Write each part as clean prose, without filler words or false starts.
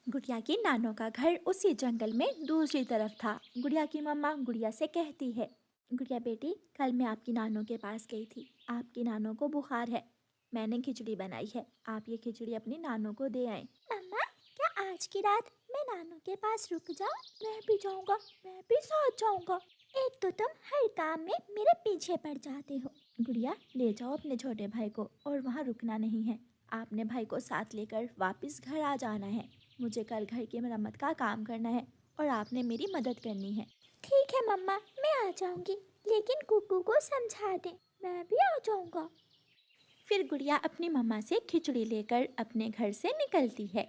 गुड़िया की नानों का घर उसी जंगल में दूसरी तरफ था। गुड़िया की मम्मा गुड़िया से कहती है, गुड़िया बेटी, कल मैं आपकी नानों के पास गई थी। आपकी नानों को बुखार है। मैंने खिचड़ी बनाई है, आप ये खिचड़ी अपनी नानों को दे आए। मम्मा, क्या आज की रात मैं नानों के पास रुक जाऊं? मैं भी जाऊंगा, मैं भी साथ जाऊंगा। एक तो तुम हर काम में मेरे पीछे पड़ जाते हो। गुड़िया, ले जाओ अपने छोटे भाई को, और वहाँ रुकना नहीं है। आपने भाई को साथ लेकर वापस घर आ जाना है। मुझे कल घर की मरम्मत का काम करना है और आपने मेरी मदद करनी है। ठीक है मम्मा, मैं आ जाऊंगी, लेकिन कुकू को समझा दे, मैं भी आ जाऊंगा। फिर गुड़िया अपनी मम्मा से खिचड़ी लेकर अपने घर से निकलती है।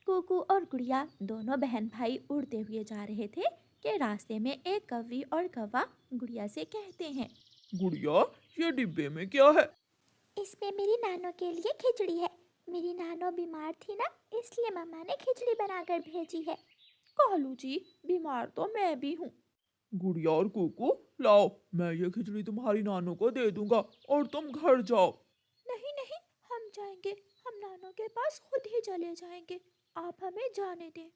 कुकू और गुड़िया दोनों बहन भाई उड़ते हुए जा रहे थे कि रास्ते में एक कौवी और कौवा गुड़िया से कहते हैं, गुड़िया, ये डिब्बे में क्या है? इसमें मेरी नानों के लिए खिचड़ी है। मेरी नानों बीमार थी ना, इसलिए मम्मा ने खिचड़ी बनाकर भेजी है। कालू जी, बीमार तो मैं भी हूँ। गुड़िया और कुकू, लाओ, मैं ये खिचड़ी तुम्हारी नानों को दे दूंगा और तुम घर जाओ। नहीं नहीं, हम जाएंगे, हम नानों के पास खुद ही चले जाएंगे, आप हमें जाने दें।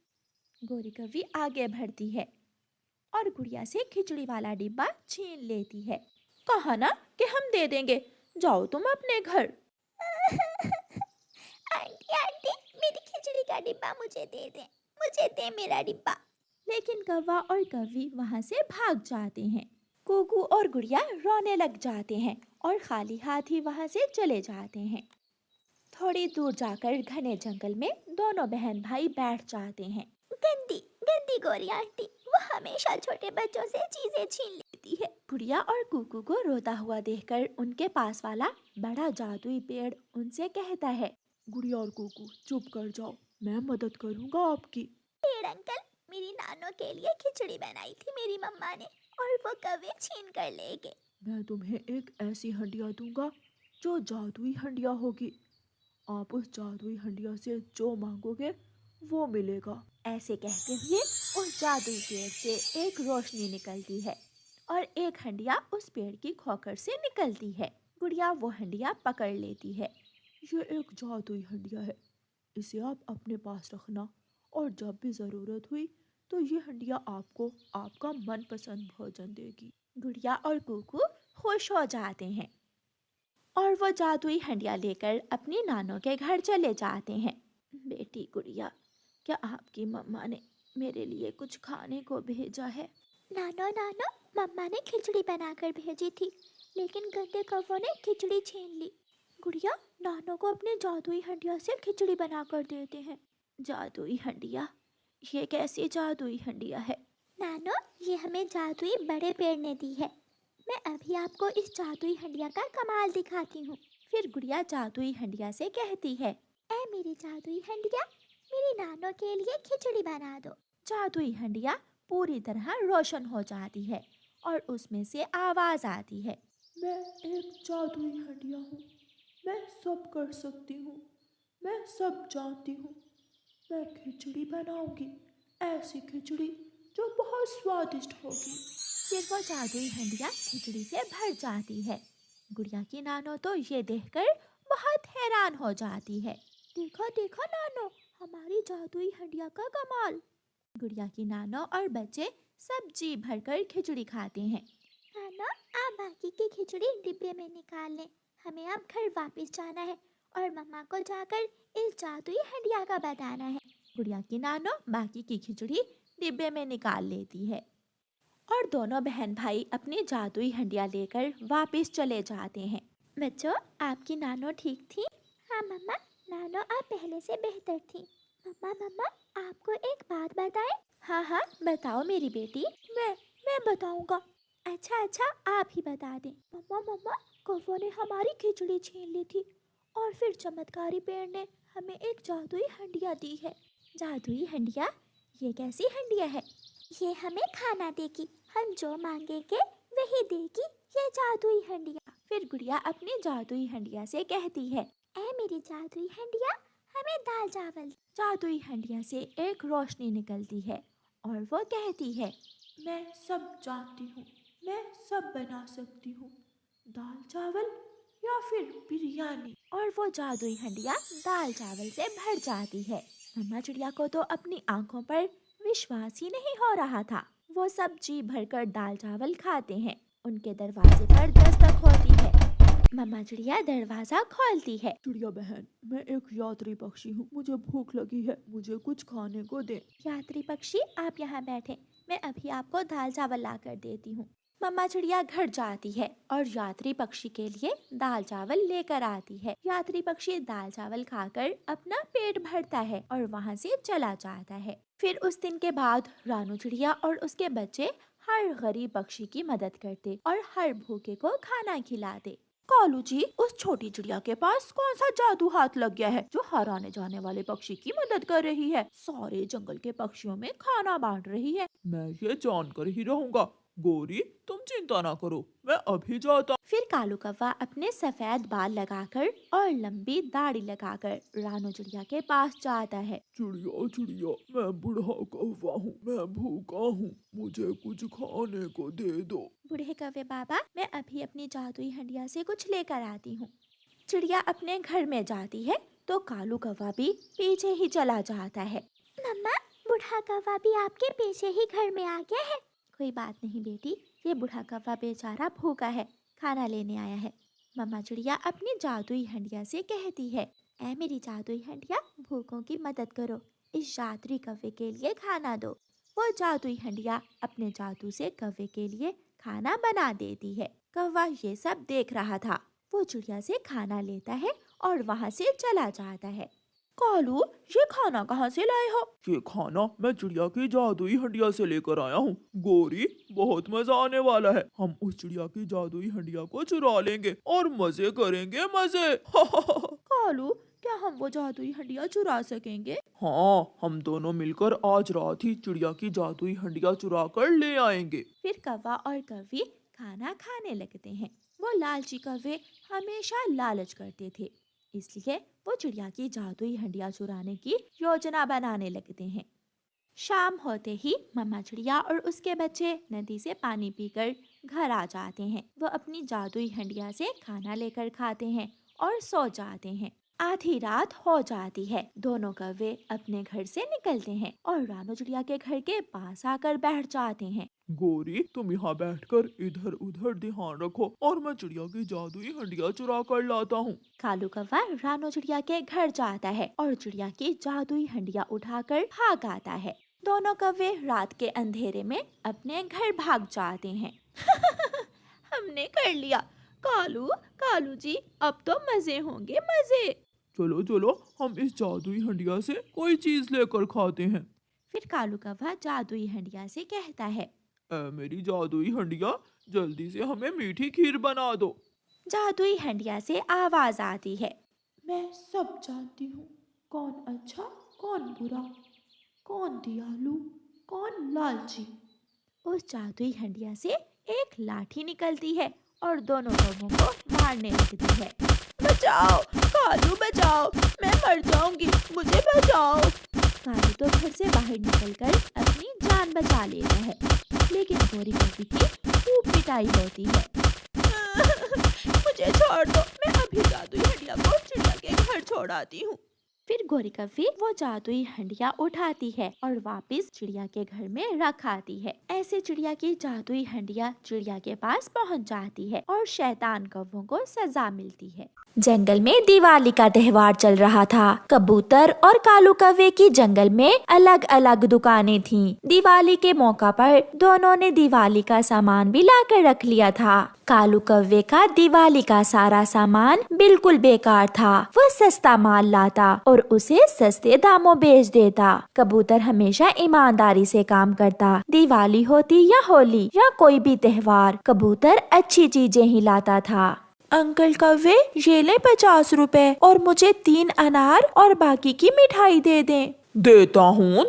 गोरी कौवी आगे बढ़ती है और गुड़िया से खिचड़ी वाला डिब्बा छीन लेती है। कहा ना कि हम दे देंगे, जाओ तुम अपने घर। आंटी आंटी, मेरी खिचड़ी का डिब्बा मुझे दे दे, मुझे दे मेरा डिब्बा। लेकिन कौवा और कौवी वहां से भाग जाते हैं। कुकू और गुड़िया रोने लग जाते हैं और खाली हाथ ही वहां से चले जाते हैं। थोड़ी दूर जाकर घने जंगल में दोनों बहन भाई बैठ जाते हैं। गंदी गंदी गोरी आंटी, वो हमेशा छोटे बच्चों से चीजें छीन लेती है। गुड़िया और कुकू को रोता हुआ देखकर उनके पास वाला बड़ा जादुई पेड़ उनसे कहता है, गुड़िया और कुकू, चुप कर जाओ, मैं मदद करूंगा आपकी। पेड़ अंकल, मेरी नानों के लिए खिचड़ी बनाई थी मेरी मम्मा ने, और वो कौवे छीन कर ले गए। मैं तुम्हें एक ऐसी हंडिया दूंगा जो जादुई हंडिया होगी। आप उस जादुई हंडिया से जो मांगोगे वो मिलेगा। ऐसे कहते हुए उस जादुई पेड़ से एक रोशनी निकलती है और एक हंडिया उस पेड़ की खोखर से निकलती है। गुड़िया वो हंडिया पकड़ लेती है। ये एक जादुई हंडिया है, इसे आप अपने पास रखना, और जब भी ज़रूरत हुई तो ये हंडिया आपको आपका मनपसंद भोजन देगी। गुड़िया और कुकू खुश हो जाते हैं और वो जादुई हंडिया लेकर अपनी नानों के घर चले जाते हैं। बेटी गुड़िया, क्या आपकी मम्मा ने मेरे लिए कुछ खाने को भेजा है? नानो नानो, मम्मा ने खिचड़ी बनाकर भेजी थी, लेकिन गंदे कौवों ने खिचड़ी छीन ली। गुड़िया, नानो को अपने जादुई हंडिया से खिचड़ी बनाकर देते हैं। जादुई हंडिया? ये कैसी जादुई हंडिया है? नानो, ये हमें जादुई बड़े पेड़ ने दी है। मैं अभी आपको इस जादुई हंडिया का कमाल दिखाती हूँ। फिर गुड़िया जादुई हंडिया से कहती है, ऐ मेरी जादुई हंडिया, मेरी नानों के लिए खिचड़ी बना दो। जादुई हंडिया पूरी तरह रोशन हो जाती है और उसमें से आवाज आती है, मैं एक जादुई हंडिया हूँ, मैं सब कर सकती हूँ, मैं सब जानती हूँ। मैं खिचड़ी बनाऊंगी, ऐसी खिचड़ी जो बहुत स्वादिष्ट होगी। फिर वो जादुई हंडिया खिचड़ी से भर जाती है। गुड़िया की नानो तो ये देखकर बहुत हैरान हो जाती है। देखो देखो नानो, हमारी जादुई हंडिया का कमाल। गुड़िया की नानो और बच्चे सब जी भरकर खिचड़ी खाते हैं। नानो, आप बाकी की खिचड़ी डिब्बे में निकाल लें, हमें अब घर वापस जाना है और मम्मा को जाकर इस जादुई हंडिया का बताना है। गुड़िया की नानो बाकी की खिचड़ी डिब्बे में निकाल लेती है और दोनों बहन भाई अपनी जादुई हंडिया लेकर वापस चले जाते हैं। बच्चों, आपकी नानो ठीक थी? हाँ मम्मा, नानो आप पहले से बेहतर थी। मम्मा मम्मा, आपको एक बात बताएं? हाँ हाँ, बताओ मेरी बेटी। मैं बताऊंगा। अच्छा अच्छा, आप ही बता दें। मम्मा मम्मा, कौवों ने हमारी खिचड़ी छीन ली थी और फिर चमत्कारी पेड़ ने हमें एक जादुई हंडिया दी है। जादुई हंडिया? ये कैसी हंडिया है? ये हमें खाना देगी, हम जो मांगेंगे वही देगी ये जादुई हंडिया। फिर गुड़िया अपनी जादुई हंडिया से कहती है, ऐ मेरी जादुई हंडिया, हमें दाल चावल। जादुई हंडिया से एक रोशनी निकलती है और वो कहती है, मैं सब जानती हूँ, मैं सब बना सकती हूँ, दाल चावल या फिर बिरयानी। और वो जादुई हंडिया दाल चावल से भर जाती है। मम्मा चिड़िया को तो अपनी आंखों पर विश्वास ही नहीं हो रहा था। वो सब जी भरकर दाल चावल खाते हैं। उनके दरवाजे पर दस्तक होती है। मम्मा चिड़िया दरवाजा खोलती है। चिड़िया बहन, मैं एक यात्री पक्षी हूँ, मुझे भूख लगी है, मुझे कुछ खाने को दे। यात्री पक्षी, आप यहाँ बैठे, मैं अभी आपको दाल चावल ला कर देती हूँ। मम्मा चिड़िया घर जाती है और यात्री पक्षी के लिए दाल चावल लेकर आती है। यात्री पक्षी दाल चावल खाकर अपना पेट भरता है और वहाँ से चला जाता है। फिर उस दिन के बाद रानू चिड़िया और उसके बच्चे हर गरीब पक्षी की मदद करते और हर भूखे को खाना खिलाते। कालू जी, उस छोटी चिड़िया के पास कौन सा जादू हाथ लग गया है जो हर आने जाने वाले पक्षी की मदद कर रही है, सारे जंगल के पक्षियों में खाना बांट रही है? मैं ये जानकर ही रहूंगा। गोरी, तुम चिंता ना करो, मैं अभी जाता। फिर कालू कौवा अपने सफेद बाल लगाकर और लंबी दाढ़ी लगाकर रानू चिड़िया के पास जाता है। चिड़िया चिड़िया, मैं बूढ़ा कौवा हूँ, मैं भूखा हूँ, मुझे कुछ खाने को दे दो। बूढ़े कौवे बाबा, मैं अभी अपनी जादुई हंडिया से कुछ लेकर आती हूँ। चिड़िया अपने घर में जाती है तो कालू कौवा भी पीछे ही चला जाता है। मम्मा, बूढ़ा कौवा भी आपके पीछे ही घर में आ गया है। कोई बात नहीं बेटी, ये बूढ़ा कौवा बेचारा भूखा है, खाना लेने आया है। मम्मा चिड़िया अपनी जादुई हंडिया से कहती है, ऐ मेरी जादुई हंडिया, भूखों की मदद करो, इस यात्री कौवे के लिए खाना दो। वो जादुई हंडिया अपने जादू से कौवे के लिए खाना बना देती है। कौवा ये सब देख रहा था। वो चिड़िया से खाना लेता है और वहाँ से चला जाता है। कालू, ये खाना कहाँ से लाए हो? ये खाना मैं चिड़िया की जादुई हंडिया से लेकर आया हूँ। गोरी, बहुत मजा आने वाला है। हम उस चिड़िया की जादुई हंडिया को चुरा लेंगे और मजे करेंगे, मजे। कालू, क्या हम वो जादुई हंडिया चुरा सकेंगे? हाँ, हम दोनों मिलकर आज रात ही चिड़िया की जादुई हंडिया चुरा कर ले आएंगे। फिर कौवा और कौवी खाना खाने लगते हैं। वो लालची कौवे हमेशा लालच करते थे, इसलिए वो चिड़िया की जादुई हंडिया चुराने की योजना बनाने लगते हैं। शाम होते ही मम्मा चिड़िया और उसके बच्चे नदी से पानी पीकर घर आ जाते हैं। वो अपनी जादुई हंडिया से खाना लेकर खाते हैं और सो जाते हैं। आधी रात हो जाती है। दोनों कौवे अपने घर से निकलते हैं और रानू चिड़िया के घर के पास आकर बैठ जाते हैं। गोरी, तुम यहाँ बैठकर इधर उधर ध्यान रखो और मैं चिड़िया की जादुई हंडिया चुरा कर लाता हूँ। कालू कौवा रानू चिड़िया के घर जाता है और चिड़िया की जादुई हंडिया उठाकर भाग आता है। दोनों कौवे रात के अंधेरे में अपने घर भाग जाते हैं। हमने कर लिया। कालू, कालू जी, अब तो मजे होंगे, मजे। चलो चलो, हम इस जादुई हंडिया से कोई चीज लेकर खाते हैं। फिर कालू कौवा जादुई हंडिया से कहता है, मेरी जादुई हंडिया, जल्दी से हमें मीठी खीर बना दो। जादुई हंडिया से आवाज आती है, मैं सब जानती हूँ, कौन अच्छा कौन बुरा, कौन दयालु कौन लालची। उस जादुई हंडिया से एक लाठी निकलती है और दोनों कौवों को मारने लगती है। बचाओ कालू, बचाओ, मैं मर जाऊंगी, मुझे बचाओ। कालू तो घर से बाहर निकलकर अपनी जान बचा लेता है, लेकिन गोरी कौवी की खूब पिटाई होती है। मुझे छोड़ दो, मैं अभी जादुई हंडिया को चिड़िया के घर छोड़ आती हूँ। फिर गोरी कौवी वो जादुई हंडिया उठाती है और वापस चिड़िया के घर में रख आती है। ऐसे चिड़िया की जादुई हंडिया चिड़िया के पास पहुंच जाती है और शैतान कौवों को सजा मिलती है। जंगल में दिवाली का त्योहार चल रहा था। कबूतर और कालू कौवे की जंगल में अलग अलग दुकानें थीं। दिवाली के मौका पर दोनों ने दिवाली का सामान भी लाकर रख लिया था। कालू कौवे का दिवाली का सारा सामान बिल्कुल बेकार था। वो सस्ता माल लाता और उसे सस्ते दामों बेच देता। कबूतर हमेशा ईमानदारी से काम करता। दिवाली होती या होली या कोई भी त्योहार, कबूतर अच्छी चीजें ही लाता था। अंकल कौवे, ये ले 50 रुपए और मुझे 3 अनार और बाकी की मिठाई दे दें। देता हूँ,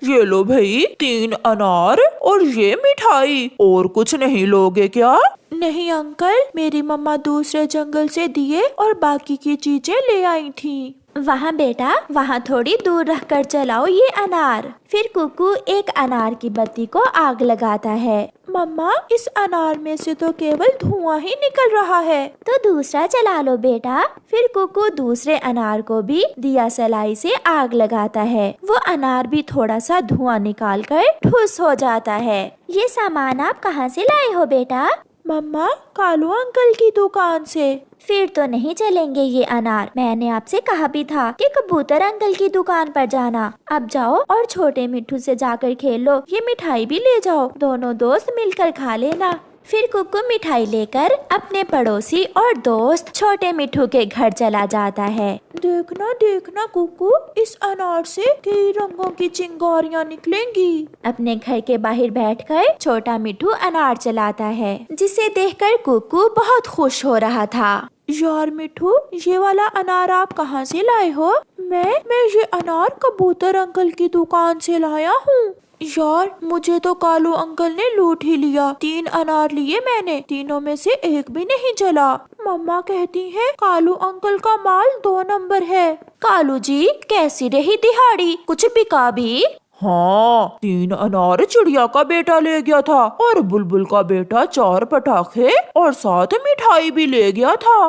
ये लो भाई 3 अनार और ये मिठाई। और कुछ नहीं लोगे क्या? नहीं अंकल, मेरी मम्मा दूसरे जंगल से दिए और बाकी की चीजें ले आई थी। वहाँ बेटा, वहाँ थोड़ी दूर रखकर चलाओ ये अनार। फिर कुकू एक अनार की बत्ती को आग लगाता है। मम्मा, इस अनार में से तो केवल धुआं ही निकल रहा है। तो दूसरा जला लो बेटा। फिर कुकू दूसरे अनार को भी दिया सलाई से आग लगाता है। वो अनार भी थोड़ा सा धुआं निकालकर ठुस हो जाता है। ये सामान आप कहाँ से लाए हो बेटा? मम्मा, कालू अंकल की दुकान से। फिर तो नहीं चलेंगे ये अनार। मैंने आपसे कहा भी था कि कबूतर अंकल की दुकान पर जाना। अब जाओ और छोटे मिट्ठू से जाकर खेल लो। ये मिठाई भी ले जाओ, दोनों दोस्त मिलकर खा लेना। फिर कुकू मिठाई लेकर अपने पड़ोसी और दोस्त छोटे मिट्ठू के घर चला जाता है। देखना देखना कुकू, इस अनार से कई रंगों की चिंगारियाँ निकलेंगी। अपने घर के बाहर बैठकर छोटा मिट्ठू अनार चलाता है, जिसे देखकर कुकू बहुत खुश हो रहा था। यार मिट्ठू, ये वाला अनार आप कहाँ से लाए हो? मैं ये अनार कबूतर अंकल की दुकान से लाया हूँ। यार, मुझे तो कालू अंकल ने लूट ही लिया। 3 अनार लिए मैंने, तीनों में से एक भी नहीं चला। मम्मा कहती है कालू अंकल का माल 2 नंबर है। कालू जी, कैसी रही दिहाड़ी? कुछ बिका भी? हाँ, 3 अनार चिड़िया का बेटा ले गया था और बुलबुल का बेटा 4 पटाखे और 7 मिठाई भी ले गया था।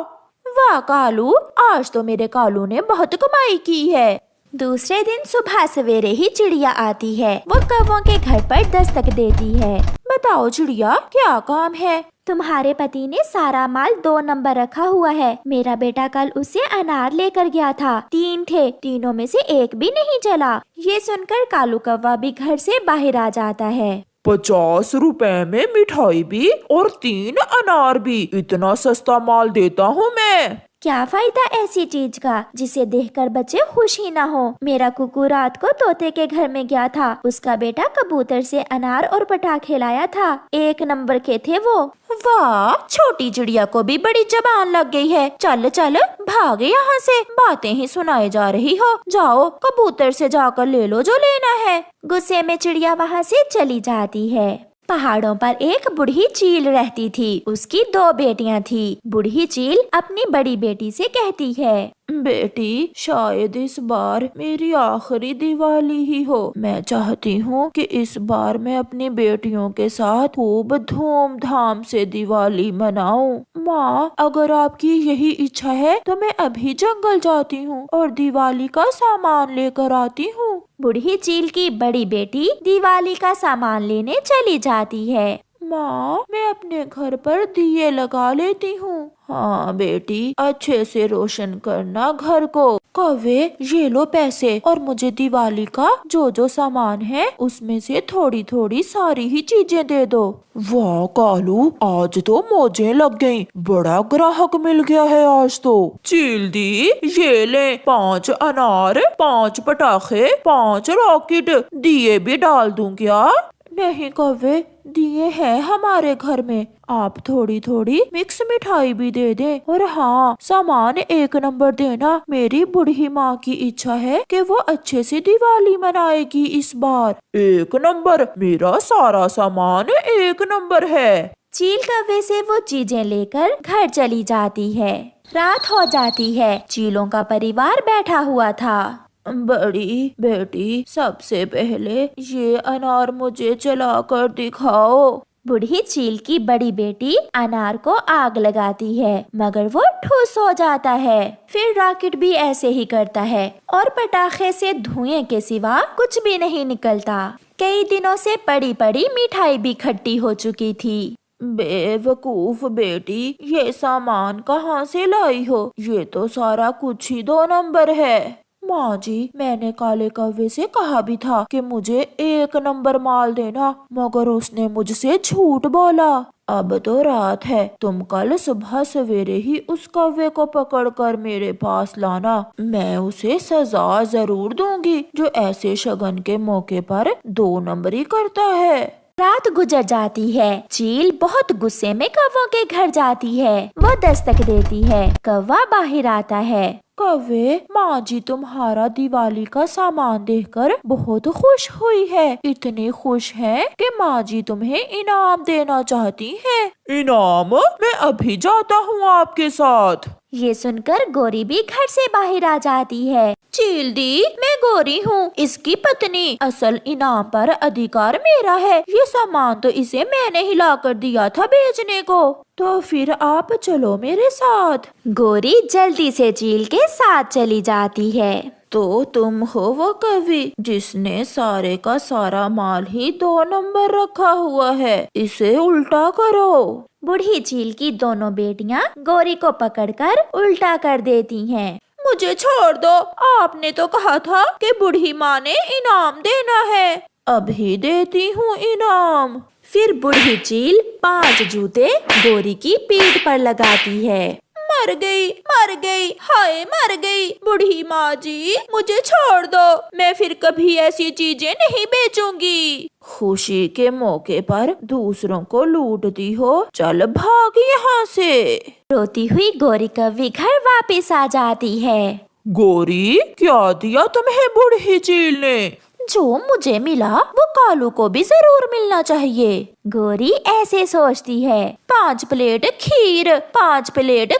वाह कालू, आज तो मेरे कालू ने बहुत कमाई की है। दूसरे दिन सुबह सवेरे ही चिड़िया आती है। वो कौवों के घर पर दस्तक देती है। बताओ चिड़िया, क्या काम है? तुम्हारे पति ने सारा माल 2 नंबर रखा हुआ है। मेरा बेटा कल उसे अनार लेकर गया था। 3 थे, तीनों में से एक भी नहीं चला। ये सुनकर कालू कौवा भी घर से बाहर आ जाता है। 50 रुपए में मिठाई भी और 3 अनार भी, इतना सस्ता माल देता हूँ मैं। क्या फायदा ऐसी चीज का जिसे देखकर बच्चे खुश ही ना हो। मेरा कुकू रात को तोते के घर में गया था। उसका बेटा कबूतर से अनार और पटाखे लाया था। 1 नंबर के थे वो। वाह, छोटी चिड़िया को भी बड़ी जबान लग गई है। चल चल, भागे यहाँ से, बातें ही सुनाई जा रही हो। जाओ, कबूतर से जाकर ले लो जो लेना है। गुस्से में चिड़िया वहाँ से चली जाती है। पहाड़ों पर एक बूढ़ी चील रहती थी। उसकी 2 बेटियां थी। बूढ़ी चील अपनी बड़ी बेटी से कहती है, बेटी, शायद इस बार मेरी आखिरी दिवाली ही हो। मैं चाहती हूँ कि इस बार मैं अपनी बेटियों के साथ खूब धूमधाम से दिवाली मनाऊं। माँ, अगर आपकी यही इच्छा है तो मैं अभी जंगल जाती हूँ और दिवाली का सामान लेकर आती हूँ। बूढ़ी चील की बड़ी बेटी दिवाली का सामान लेने चली जाती है। माँ, मैं अपने घर पर दिए लगा लेती हूँ। हाँ बेटी, अच्छे से रोशन करना घर को। कौवे, ये लो पैसे और मुझे दिवाली का जो जो सामान है उसमें से थोड़ी थोड़ी सारी ही चीजें दे दो। वाह कालू, आज तो मौजें लग गईं। बड़ा ग्राहक मिल गया है आज तो। चील दी, ये ले 5 अनार, 5 पटाखे, 5 रॉकेट, दिए भी डाल दूं क्या? नहीं कौवे, दिए हैं हमारे घर में। आप थोड़ी थोड़ी मिक्स मिठाई भी दे दे। और हाँ, सामान 1 नंबर देना। मेरी बूढ़ी माँ की इच्छा है कि वो अच्छे से दिवाली मनाएगी इस बार। 1 नंबर, मेरा सारा सामान 1 नंबर है। चील कौवे से वो चीजें लेकर घर चली जाती है। रात हो जाती है। चीलों का परिवार बैठा हुआ था। बड़ी बेटी, सबसे पहले ये अनार मुझे जलाकर दिखाओ। बूढ़ी चील की बड़ी बेटी अनार को आग लगाती है, मगर वो ठुस हो जाता है। फिर रॉकेट भी ऐसे ही करता है और पटाखे से धुएं के सिवा कुछ भी नहीं निकलता। कई दिनों से पड़ी पड़ी मिठाई भी खट्टी हो चुकी थी। बेवकूफ बेटी, ये सामान कहाँ से लाई हो? ये तो सारा कुछ ही 2 नंबर है। माँ जी, मैंने काले कौवे से कहा भी था कि मुझे 1 नंबर माल देना, मगर उसने मुझसे झूठ बोला। अब तो रात है, तुम कल सुबह सवेरे ही उस कौवे को पकड़कर मेरे पास लाना। मैं उसे सजा जरूर दूंगी जो ऐसे शगन के मौके पर 2 नंबरी करता है। रात गुजर जाती है। चील बहुत गुस्से में कौवों के घर जाती है। वो दस्तक देती है। कौवा बाहर आता है। कौवे, माँ जी तुम्हारा दिवाली का सामान देखकर बहुत खुश हुई है। इतनी खुश है कि माँ जी तुम्हें इनाम देना चाहती हैं। इनाम? मैं अभी जाता हूँ आपके साथ। ये सुनकर गोरी भी घर से बाहर आ जाती है। चील दी, मैं गोरी हूँ, इसकी पत्नी। असल इनाम पर अधिकार मेरा है। ये सामान तो इसे मैंने ही ला कर दिया था बेचने को। तो फिर आप चलो मेरे साथ। गोरी जल्दी से चील के साथ चली जाती है। तो तुम हो वो कवि जिसने सारे का सारा माल ही 2 नंबर रखा हुआ है, इसे उल्टा करो। बूढ़ी चील की दोनों बेटियां गोरी को पकड़कर उल्टा कर देती हैं। मुझे छोड़ दो, आपने तो कहा था कि बूढ़ी माँ ने इनाम देना है। अभी देती हूँ इनाम। फिर बूढ़ी चील 5 जूते गोरी की पीठ पर लगाती है। मर गई, हाय मर गई। बूढ़ी माँ जी, मुझे छोड़ दो, मैं फिर कभी ऐसी चीजें नहीं बेचूंगी। खुशी के मौके पर दूसरों को लूटती हो, चल भाग यहाँ से। रोती हुई गोरी कव्वी घर वापस आ जाती है। गोरी, क्या दिया तुम्हें बूढ़ी चील ने? जो मुझे मिला वो कालू को भी जरूर मिलना चाहिए। गोरी ऐसे सोचती है। 5 प्लेट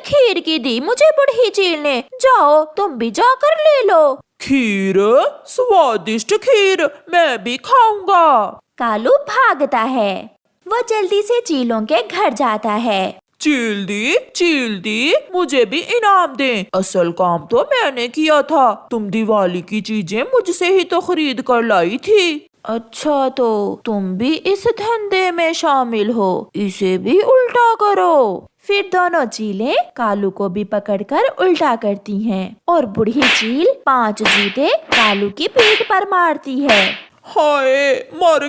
खीर की दी मुझे बूढ़ी चील ने। जाओ तुम भी जाकर ले लो। खीर? स्वादिष्ट खीर, मैं भी खाऊंगा। कालू भागता है। वो जल्दी से चीलों के घर जाता है। चील दी, मुझे भी इनाम दें। असल काम तो मैंने किया था, तुम दिवाली की चीजें मुझसे ही तो खरीद कर लाई थी। अच्छा, तो तुम भी इस धंधे में शामिल हो, इसे भी उल्टा करो। फिर दोनों चीलें कालू को भी पकड़कर उल्टा करती हैं और बूढ़ी चील 5 जूते कालू की पीठ पर मारती है। हाय, मर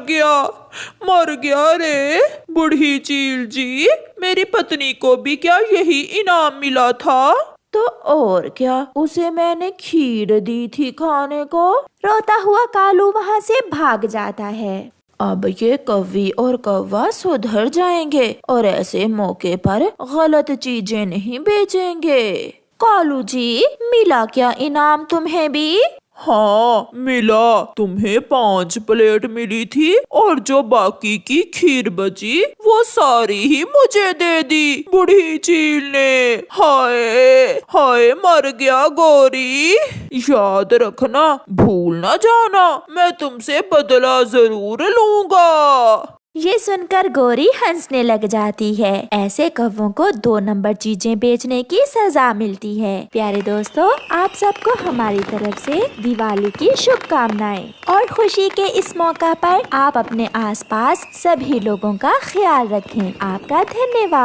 गया रे। बूढ़ी चील जी, मेरी पत्नी को भी क्या यही इनाम मिला था? तो और क्या, उसे मैंने खीर दी थी खाने को। रोता हुआ कालू वहाँ से भाग जाता है। अब ये कव्वी और कव्वा सुधर जाएंगे और ऐसे मौके पर गलत चीजें नहीं बेचेंगे। कालू जी, मिला क्या इनाम तुम्हें भी? हाँ मिला, तुम्हें 5 प्लेट मिली थी और जो बाकी की खीर बची वो सारी ही मुझे दे दी बूढ़ी चील ने। हाय मर गया गोरी। याद रखना, भूल न जाना, मैं तुमसे बदला जरूर लूंगा। ये सुनकर गोरी हंसने लग जाती है। ऐसे कव्वों को 2 नंबर चीजें बेचने की सजा मिलती है। प्यारे दोस्तों, आप सबको हमारी तरफ से दिवाली की शुभकामनाएं। और खुशी के इस मौका पर आप अपने आसपास सभी लोगों का ख्याल रखें। आपका धन्यवाद।